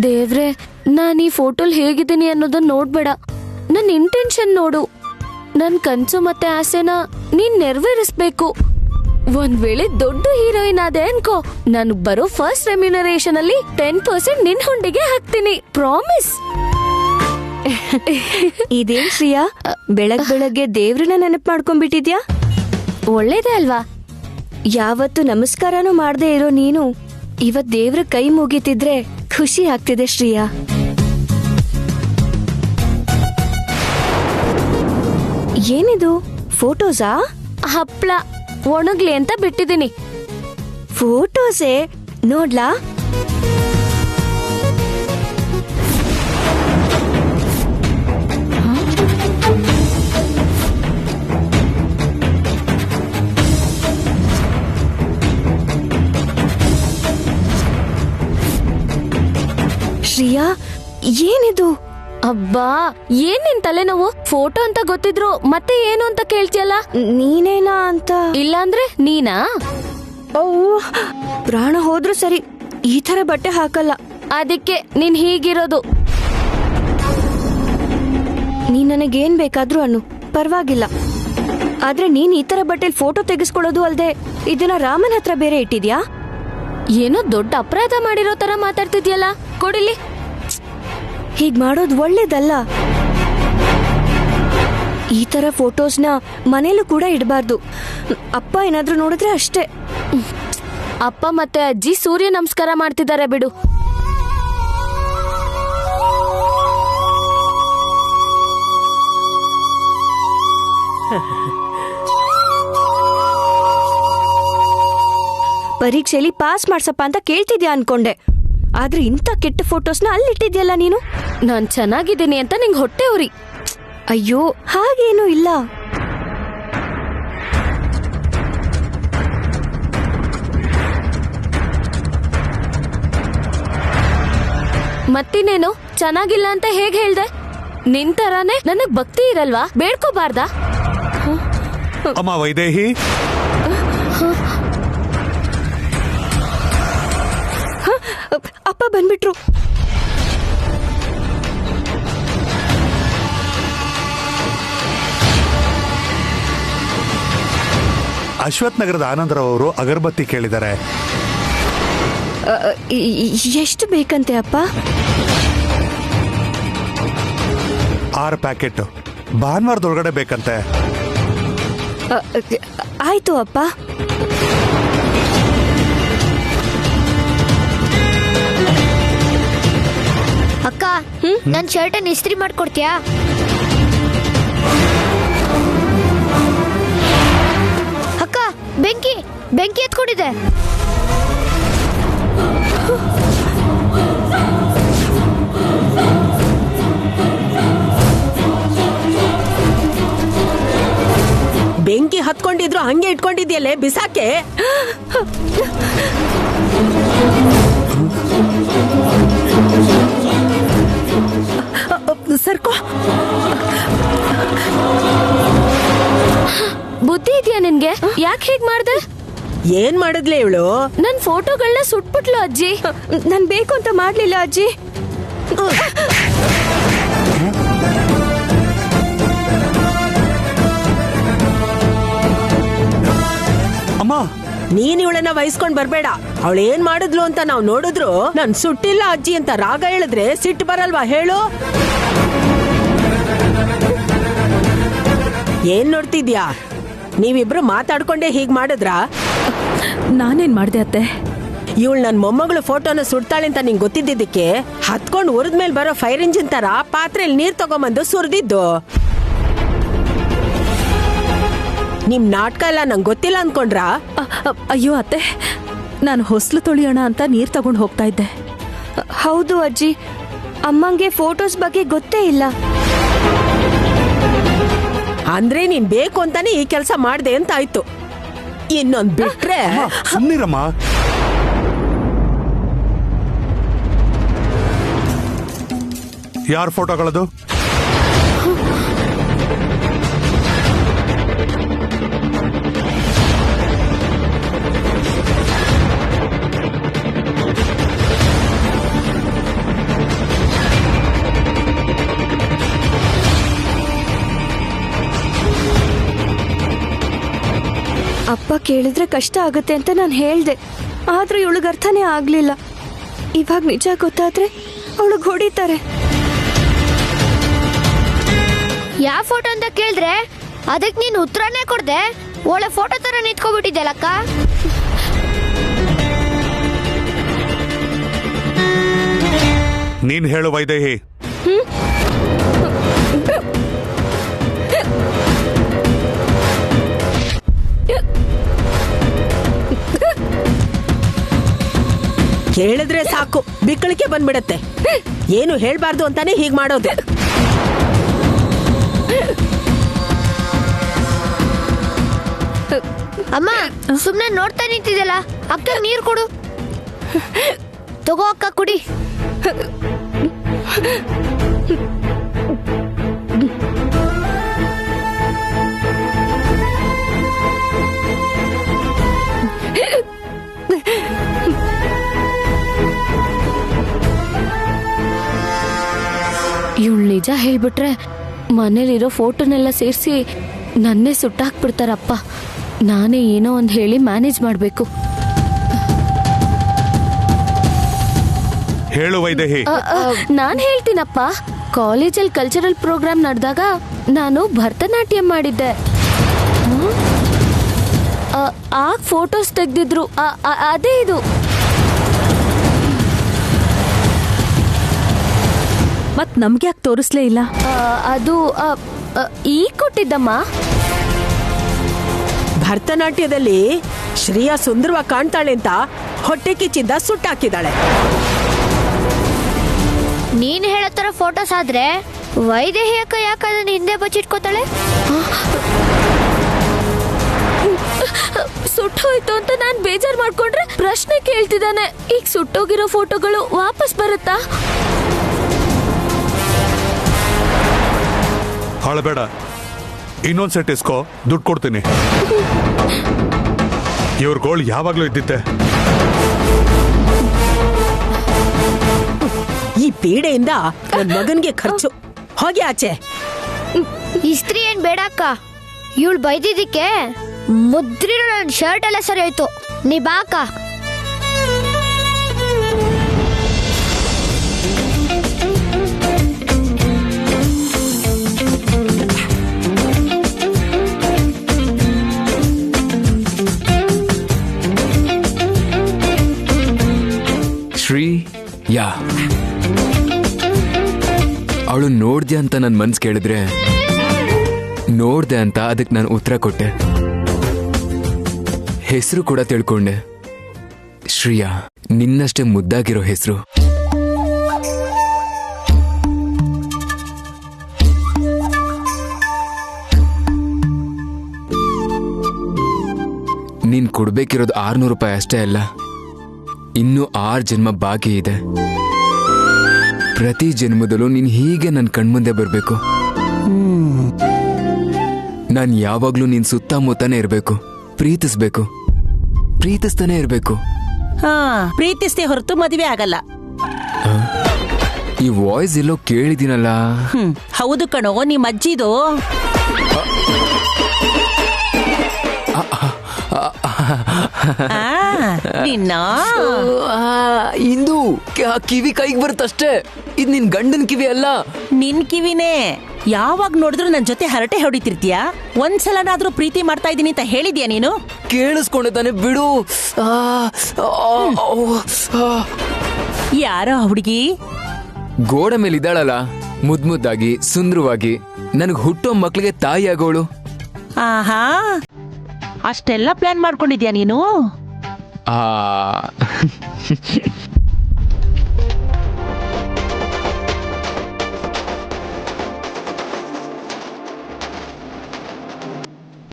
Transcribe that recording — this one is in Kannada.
ದೇವ್ರೆ, ನಾನು ಈ ಫೋಟೋಲ್ ಹೇಗಿದ್ದೀನಿ ಅನ್ನೋದನ್ನ ನೋಡ್ಬೇಡ, ನನ್ನ ಇಂಟೆನ್ಷನ್ ನೋಡು. ನನ್ ಕನ್ಸು ಮತ್ತೆ ಆಸೆನ ನೀನ್ ನೆರವೇರಿಸ್ಬೇಕು. ಒಂದ್ ವೇಳೆ ದೊಡ್ಡ ಹೀರೋಯಿನ್ ಆದೆ ಅನ್ಕೋ, ನನ್ಗ್ ಬರೋ ಫಸ್ಟ್ ರೆಮ್ಯುನರೇಷನ್ ಅಲ್ಲಿ 10% ನಿನ್ ಹುಂಡಿಗೆ ಹಾಕ್ತೀನಿ, ಪ್ರಾಮಿಸ್. ಇದೇನ್ ಶ್ರೀಯಾ, ಬೆಳಗ್ಗೆ ದೇವ್ರನ್ನ ನೆನಪು ಮಾಡ್ಕೊಂಡ್ಬಿಟ್ಟಿದ್ಯಾ? ಒಳ್ಳೇದೇ ಅಲ್ವಾ? ಯಾವತ್ತು ನಮಸ್ಕಾರನೂ ಮಾಡದೆ ಇರೋ ನೀನು ಇವತ್ ದೇವ್ರ ಕೈ ಮುಗಿತಿದ್ರೆ ಖುಷಿ ಆಗ್ತಿದೆ ಶ್ರೀಯಾ. ಏನಿದು, ಫೋಟೋಸಾ? ಹಪ್ಳ ಒಣಗ್ಲಿ ಅಂತ ಬಿಟ್ಟಿದ್ದೀನಿ. ಫೋಟೋಸೇ? ನೋಡ್ಲಾ? ಶ್ರೀಯಾ, ಏನಿದು? ಅಬ್ಬಾ, ಏನ್ ನಿನ್ ತಲೆನೋವು? ಫೋಟೋ ಅಂತ ಗೊತ್ತಿದ್ರು ಮತ್ತೆ ಏನು ಅಂತ ಕೇಳ್ತಿಯಲ್ಲ? ನೀನೇನಾ ಅಂತ. ಇಲ್ಲಾಂದ್ರೆ ನೀನಾ? ಪ್ರಾಣ ಹೋದ್ರು ಸರಿ, ಈ ತರ ಬಟ್ಟೆ ಹಾಕಲ್ಲ. ಅದಕ್ಕೆ ನೀನ್ ಹೀಗಿರೋದು. ನೀನ್ ನನಗೇನ್ ಬೇಕಾದ್ರೂ ಅನ್ನು, ಪರವಾಗಿಲ್ಲ. ಆದ್ರೆ ನೀನ್ ಈ ತರ ಬಟ್ಟೆಲ್ ಫೋಟೋ ತೆಗೆಸ್ಕೊಳ್ಳೋದು ಅಲ್ದೆ ಇದನ್ನ ರಾಮನ್ ಹತ್ರ ಬೇರೆ ಇಟ್ಟಿದ್ಯಾ? ಏನೋ ದೊಡ್ಡ ಅಪರಾಧ ಮಾಡಿರೋ ತರ ಮಾತಾಡ್ತಿದ್ಯಲ್ಲ, ಕೊಡಿಲಿ. ಹೀಗ್ ಮಾಡೋದು ಒಳ್ಳೇದಲ್ಲ. ಈ ತರ ಫೋಟೋಸ್ನ ಮನೇಲೂ ಕೂಡ ಇಡಬಾರ್ದು. ಅಪ್ಪ ಏನಾದ್ರೂ ನೋಡಿದ್ರೆ ಅಷ್ಟೇ. ಅಪ್ಪ ಮತ್ತೆ ಅಜ್ಜಿ ಸೂರ್ಯ ನಮಸ್ಕಾರ ಮಾಡ್ತಿದ್ದಾರೆ ಬಿಡು. ಪರೀಕ್ಷೆಯಲ್ಲಿ ಪಾಸ್ ಮಾಡ್ಸಪ್ಪ ಅಂತ ಕೇಳ್ತಿದ್ಯಾ ಅನ್ಕೊಂಡೆ, ಆದ್ರೆ ಇಂಥ ಕೆಟ್ಟ ಫೋಟೋಸ್ನ ಅಲ್ಲಿಟ್ಟಿದ್ಯಲ್ಲ ನೀನು. ನಾನ್ ಚೆನ್ನಾಗಿದ್ದೀನಿ ಅಂತ ನಿಂಗ್ ಹೊಟ್ಟೆ ಉರಿ. ಅಯ್ಯೋ, ಹಾಗೇನೂ ಇಲ್ಲ. ಮತ್ತಿನೇನು ಚೆನ್ನಾಗಿಲ್ಲ ಅಂತ ಹೇಗ್ ಹೇಳ್ದೆ? ನಿನ್ ತರಾನೇ ನನಗ್ ಭಕ್ತಿ ಇರಲ್ವಾ? ಬೇಡ್ಕೋಬಾರ್ದಾ? ಅಮ್ಮ ವೈದೇಹಿ, ಅಪ್ಪ ಬಂದ್ಬಿಟ್ರು. ಅಶ್ವಥ್ ನಗರದ ಆನಂದರಾವ್ ಅವರು ಅಗರಬತ್ತಿ ಕೇಳಿದ್ದಾರೆ. ಎಷ್ಟು ಬೇಕಂತೆ ಅಪ್ಪ? 6 ಪ್ಯಾಕೆಟ್ ಭಾನುವಾರದೊಳಗಡೆ ಬೇಕಂತೆ. ಆಯ್ತು ಅಪ್ಪ. ಅಕ್ಕ, ನನ್ ಶರ್ಟ್ ಅನ್ನು ಇಸ್ತ್ರಿ ಮಾಡ್ಕೊಡ್ತೀಯಾ? ಅಕ್ಕ, ಬೆಂಕಿ ಬೆಂಕಿ ಎತ್ಕೊಂಡಿದೆ. ಬೆಂಕಿ ಹತ್ಕೊಂಡಿದ್ರು ಹಂಗೆ ಇಟ್ಕೊಂಡಿದ್ಯಲ್ಲೇ, ಬಿಸಾಕೆ. ಸರ್ಕೋ. ಬುದ್ಧಿ ಇದೆಯಾ ನಿನ್ಗೆ? ಯಾಕೆ ಹೀಗ್ ಮಾಡ್ದೆ? ಏನ್ ಮಾಡಿದ್ಲೆ ಇವಳು? ನನ್ ಫೋಟೋಗಳನ್ನ ಸುಟ್ಬಿಟ್ಲು ಅಜ್ಜಿ. ನಾನ್ ಬೇಕು ಅಂತ ಮಾಡ್ಲಿಲ್ಲ ಅಜ್ಜಿ. ಅಮ್ಮ, ನೀನ್ ಇವಳನ್ನ ವಹಿಸ್ಕೊಂಡ್ ಬರ್ಬೇಡ. ಅವಳೇನ್ ಮಾಡಿದ್ಲು ಅಂತ ನಾವ್ ನೋಡಿದ್ರು ನಾನ್ ಸುಟ್ಟಿಲ್ಲ ಅಜ್ಜಿ ಅಂತ ರಾಗ ಹೇಳಿದ್ರೆ ಸಿಟ್ಟು ಬರಲ್ವಾ ಹೇಳು? ಏನ್ ನೋಡ್ತಿದ್ಯಾ? ನೀವಿಬ್ರು ಮಾತಾಡ್ಕೊಂಡೆ ಹೀಗ್ ಮಾಡಿದ್ರಾ? ನಾನೇನ್ ಮಾಡ್ದೆ ಅತ್ತೆ? ಇವಳು ನನ್ ಮೊಮ್ಮಗಳು ಫೋಟೋನ ಸುಡ್ತಾಳೆ ಅಂತ ನಿಂಗೆ ಗೊತ್ತಿದ್ದಕ್ಕೆ ಹತ್ಕೊಂಡ್ ಉರಿದ್ಮೇಲೆ ಬರೋ ಫೈರ್ ಇಂಜಿನ್ ತರ ಪಾತ್ರೆಯಲ್ಲಿ ನೀರ್ ತಗೊಂಬಂದು ಸುರಿದಿದ್ದು. ನಿಮ್ ನಾಟಕ ಎಲ್ಲ ನಂಗೆ ಗೊತ್ತಿಲ್ಲ ಅನ್ಕೊಂಡ್ರಾ? ಅಯ್ಯೋ ಅತ್ತೆ, ನಾನು ಹೊಸ್ಲು ತೊಳಿಯೋಣ ಅಂತ ನೀರ್ ತಗೊಂಡ್ ಹೋಗ್ತಾ ಇದ್ದೆ. ಹೌದು ಅಜ್ಜಿ, ಅಮ್ಮಂಗೆ ಫೋಟೋಸ್ ಬಗ್ಗೆ ಗೊತ್ತೇ ಇಲ್ಲ. ಅಂದ್ರೆ ನೀನ್ ಬೇಕು ಅಂತಾನೆ ಈ ಕೆಲಸ ಮಾಡ್ದೆ ಅಂತ ಆಯ್ತು. ಇನ್ನೊಂದ್ ಬಿಟ್ರೆ ಸುಮ್ನಿರಮ್ಮ. ಯಾರ್ ಫೋಟೋಗಳದು? ಅಪ್ಪ ಕೇಳಿದ್ರೆ ಕಷ್ಟ ಆಗುತ್ತೆ ಅಂತ ನಾನು ಹೇಳ್ದೆ, ಆದ್ರೆ ಇವಳಿಗೆ ಅರ್ಥನೇ ಆಗ್ಲಿಲ್ಲ. ಇವಾಗ ನಿಜ ಗೊತ್ತಾದ್ರೆ ಅವಳಿಗೆ ಹೊಡಿತಾರೆ. ಯಾವ ಫೋಟೋ ಅಂತ ಕೇಳಿದ್ರೆ ಅದಕ್ಕೆ ನೀನು ಉತ್ತರನೇ ಕೊಡ್ದೆ. ಒಳ್ಳೆ ಫೋಟೋ ತರ ನಿಂತ್ಕೊಬಿಟ್ಟಿದ್ಯಲ್ಲಕ್ಕ. ನೀನ್ ಹೇಳು ವೈದೇಹಿ. ಕೇಳಿದ್ರೆ ಸಾಕು ಬಿಕ್ಕಳಿಕೆ ಬಂದ್ಬಿಡತ್ತೆ. ಏನು ಹೇಳ್ಬಾರ್ದು ಅಂತಾನೆ ಹೀಗ್ ಮಾಡೋದು. ಅಮ್ಮ ಸುಮ್ನೆ ನೋಡ್ತಾ ನಿಂತಿದ್ಯಲ್ಲ, ಅಕ್ಕ ನೀರ್ ಕೊಡು. ತಗೋ ಅಕ್ಕ ಕುಡಿ. ಇವಳು ನಿಜ ಹೇಳ್ಬಿಟ್ರೆ ಮನೇಲಿರೋ ಫೋಟೋನೆಲ್ಲ ಸೇರಿಸಿ ನನ್ನೇ ಸುಟ್ಟಾಕ್ಬಿಡ್ತಾರಪ್ಪ. ನಾನೇ ಏನೋ ಒಂದು ಹೇಳಿ ಮ್ಯಾನೇಜ್ ಮಾಡಬೇಕು. ಹೇಳು ವೈದೇಹಿ. ನಾನು ಹೇಳ್ತೀನಪ್ಪ. ಕಾಲೇಜಲ್ಲಿ ಕಲ್ಚರಲ್ ಪ್ರೋಗ್ರಾಮ್ ನಡೆದಾಗ ನಾನು ಭರತನಾಟ್ಯ ಮಾಡಿದ್ದೆ. ಆಗ ಫೋಟೋಸ್ ತೆಗ್ದಿದ್ರು. ಅದೇ ಇದು. ಮತ್ ನಮ್ಗೆ ಯಾಕೆ ತೋರಿಸ್ಲೇ ಇಲ್ಲ? ಅದು ಈಗ ಕೊಟ್ಟಿದ್ದಮ್ಮ. ಭರತನಾಟ್ಯದಲ್ಲಿ ಶ್ರೇಯಾ ಸುಂದರವಾಗಿ ಕಾಣ್ತಾಳೆ ಅಂತ ಹೊಟ್ಟೆ ಕಿಚ್ಚಿಂದ ಸುಟ್ಟಾಕಿದ್ದಾಳೆ. ನೀನ್ ಹೇಳೋ ತರ ಫೋಟೋಸ್ ಆದ್ರೆ ವೈದೇಹಿ ಅಕ್ಕ ಯಾಕೆ ಅದನ್ನ ಹಿಂದೆ ಬಚ್ಚಿಟ್ಕೋತಾಳೆ? ಸುಟ್ಟೋಯ್ತು ಅಂತ ನಾನ್ ಬೇಜಾರ್ ಮಾಡ್ಕೊಂಡ್ರೆ ಪ್ರಶ್ನೆ ಕೇಳ್ತಿದ್ದಾನೆ. ಈಗ ಸುಟ್ಟೋಗಿರೋ ಫೋಟೋಗಳು ವಾಪಸ್ ಬರುತ್ತಾ? ಹಾಳಬೇಡ, ಇನ್ನೊಂದ್ ಸೆಟ್ ಇಸ್ಕೋ, ದುಡ್ಡು ಕೊಡ್ತೀನಿ. ಇವ್ರ ಗೋಳ್ ಯಾವಾಗ್ಲೂ ಇದ್ದಿತ್ತೆ. ಈ ಪೀಡೆಯಿಂದ ನನ್ ಮಗನ್ಗೆ ಖರ್ಚು. ಹೋಗಿ ಆಚೆ. ಇಸ್ತ್ರಿ ಏನ್ ಬೇಡ ಅಕ್ಕ. ಇವಳು ಬೈದಿದ್ದಕ್ಕೆ ಮುದ್ರಿರೋ ನನ್ನ ಶರ್ಟ್ ಎಲ್ಲ ಸರಿ ಹೋಯ್ತು. ನೀ ಬಾ ಅಕ್ಕ. ಶ್ರೀ ಯಾ ಅವಳು ನೋಡ್ದೆ ಅಂತ ನನ್ನ ಮನ್ಸು ಕೇಳಿದ್ರೆ ನೋಡ್ದೆ ಅಂತ ಅದಕ್ಕೆ ನಾನು ಉತ್ತರ ಕೊಟ್ಟೆ. ಹೆಸರು ಕೂಡ ತಿಳ್ಕೊಂಡೆ. ಶ್ರೀಯಾ, ನಿನ್ನಷ್ಟೇ ಮುದ್ದಾಗಿರೋ ಹೆಸರು. ನೀನ್ ಕೊಡ್ಬೇಕಿರೋದು 600 ರೂಪಾಯಿ ಅಷ್ಟೇ ಅಲ್ಲ, ಇನ್ನೂ 6 ಜನ್ಮ ಬಾಕಿ ಇದೆ. ಪ್ರತಿ ಜನ್ಮದಲ್ಲೂ ನೀನ್ ಹೀಗೆ ನನ್ನ ಕಣ್ಮುಂದೆ ಬರ್ಬೇಕು. ನಾನ್ ಯಾವಾಗ್ಲೂ ನಿನ್ ಸುತ್ತಮುತ್ತನೇ ಇರ್ಬೇಕು, ಪ್ರೀತಿಸ್ಬೇಕು, ಪ್ರೀತಿಸ್ತಾನೆ ಇರ್ಬೇಕು. ಪ್ರೀತಿಸ್ತೆ ಹೊರತು ಮದುವೆ ಆಗಲ್ಲ. ಈ ವಾಯ್ಸ್ ಎಲ್ಲೋ ಕೇಳಿದಿನಲ್ಲ. ಹೌದು ಕಣೋ, ನಿಮ್ಮ ಅಜ್ಜಿದು. ಇಂದು ಕಿವಿ ಕೈಗೆ ಬರುತ್ತಷ್ಟೇ. ಇದು ನಿನ್ ಗಂಡನ್ ಕಿವಿ ಅಲ್ಲ. ನಿನ್ ಕಿವಿನೇ. ಯಾವಾಗ ನೋಡಿದ್ರು ನನ್ ಜೊತೆ ಹರಟೆ ಹೊಡಿತಿರ್ತೀಯ. ಒಂದ್ಸಲನಾದ್ರೂ ಪ್ರೀತಿ ಮಾಡ್ತಾ ಇದೀನಿ ಅಂತ ಹೇಳಿದ್ಯಾ ನೀನು? ಕೇಳಿಸ್ಕೊಂಡೆ ತಾನೆ, ಬಿಡು. ಯಾರೋ ಹುಡುಗಿ ಗೋಡೆ ಮೇಲೆ ಇದ್ದಾಳಲ್ಲ, ಮುದ್ ಮುದ್ದಾಗಿ ಸುಂದರವಾಗಿ, ನನಗ್ ಹುಟ್ಟೋ ಮಕ್ಳಿಗೆ ತಾಯಿ ಆಗೋಳು. ಆಹಾ, ಅಷ್ಟೆಲ್ಲ ಪ್ಲಾನ್ ಮಾಡ್ಕೊಂಡಿದ್ಯಾ ನೀನು?